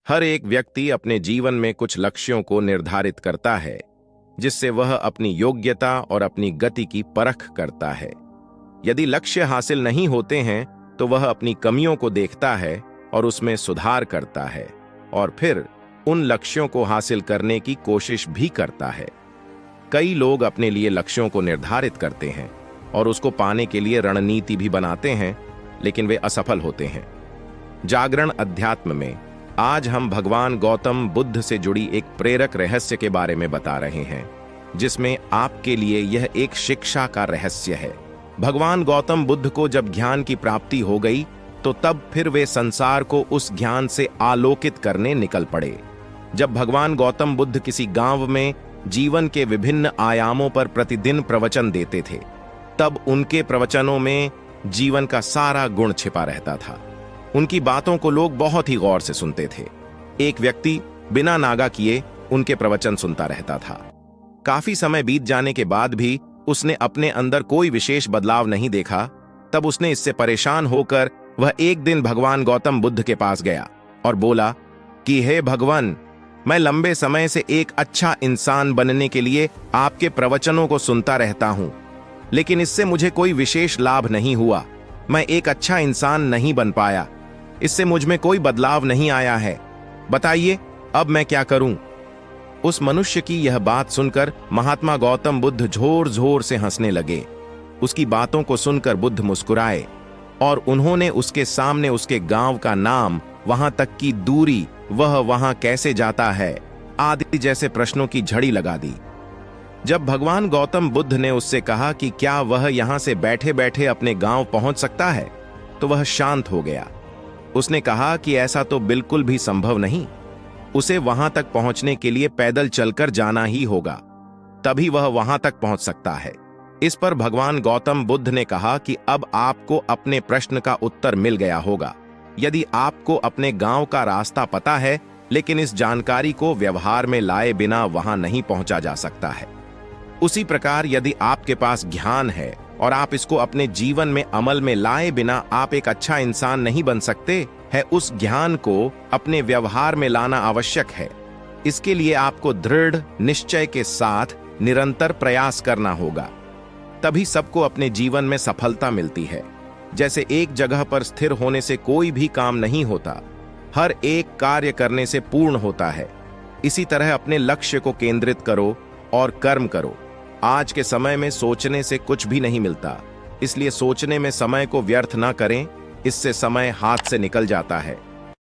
हर एक व्यक्ति अपने जीवन में कुछ लक्ष्यों को निर्धारित करता है, जिससे वह अपनी योग्यता और अपनी गति की परख करता है। यदि लक्ष्य हासिल नहीं होते हैं तो वह अपनी कमियों को देखता है और उसमें सुधार करता है और फिर उन लक्ष्यों को हासिल करने की कोशिश भी करता है। कई लोग अपने लिए लक्ष्यों को निर्धारित करते हैं और उसको पाने के लिए रणनीति भी बनाते हैं, लेकिन वे असफल होते हैं। जागरण अध्यात्म में आज हम भगवान गौतम बुद्ध से जुड़ी एक प्रेरक रहस्य के बारे में बता रहे हैं, जिसमें आपके लिए यह एक शिक्षा का रहस्य है। भगवान गौतम बुद्ध को जब ज्ञान की प्राप्ति हो गई तो तब फिर वे संसार को उस ज्ञान से आलोकित करने निकल पड़े। जब भगवान गौतम बुद्ध किसी गांव में जीवन के विभिन्न आयामों पर प्रतिदिन प्रवचन देते थे, तब उनके प्रवचनों में जीवन का सारा गुण छिपा रहता था। उनकी बातों को लोग बहुत ही गौर से सुनते थे। एक व्यक्ति बिना नागा किए उनके प्रवचन सुनता रहता था। काफी समय बीत जाने के बाद भी उसने अपने अंदर कोई विशेष बदलाव नहीं देखा। तब उसने इससे परेशान होकर वह एक दिन भगवान गौतम बुद्ध के पास गया और बोला कि हे भगवान, मैं लंबे समय से एक अच्छा इंसान बनने के लिए आपके प्रवचनों को सुनता रहता हूं, लेकिन इससे मुझे कोई विशेष लाभ नहीं हुआ। मैं एक अच्छा इंसान नहीं बन पाया, इससे मुझ में कोई बदलाव नहीं आया है। बताइए अब मैं क्या करूं? उस मनुष्य की यह बात सुनकर महात्मा गौतम बुद्ध जोर जोर से हंसने लगे। उसकी बातों को सुनकर बुद्ध मुस्कुराए और उन्होंने उसके सामने उसके गांव का नाम, वहां तक की दूरी, वह वहां कैसे जाता है आदि जैसे प्रश्नों की झड़ी लगा दी। जब भगवान गौतम बुद्ध ने उससे कहा कि क्या वह यहां से बैठे बैठे अपने गांव पहुंच सकता है, तो वह शांत हो गया। उसने कहा कि ऐसा तो बिल्कुल भी संभव नहीं, उसे वहां तक पहुंचने के लिए पैदल चलकर जाना ही होगा, तभी वह वहां तक पहुंच सकता है। इस पर भगवान गौतम बुद्ध ने कहा कि अब आपको अपने प्रश्न का उत्तर मिल गया होगा। यदि आपको अपने गांव का रास्ता पता है, लेकिन इस जानकारी को व्यवहार में लाए बिना वहां नहीं पहुंचा जा सकता है, उसी प्रकार यदि आपके पास ज्ञान है और आप इसको अपने जीवन में अमल में लाए बिना आप एक अच्छा इंसान नहीं बन सकते है, उस ज्ञान को अपने व्यवहार में लाना आवश्यक है। इसके लिए आपको दृढ़ निश्चय के साथ निरंतर प्रयास करना होगा, तभी सबको अपने जीवन में सफलता मिलती है। जैसे एक जगह पर स्थिर होने से कोई भी काम नहीं होता, हर एक कार्य करने से पूर्ण होता है। इसी तरह अपने लक्ष्य को केंद्रित करो और कर्म करो। आज के समय में सोचने से कुछ भी नहीं मिलता, इसलिए सोचने में समय को व्यर्थ ना करें, इससे समय हाथ से निकल जाता है।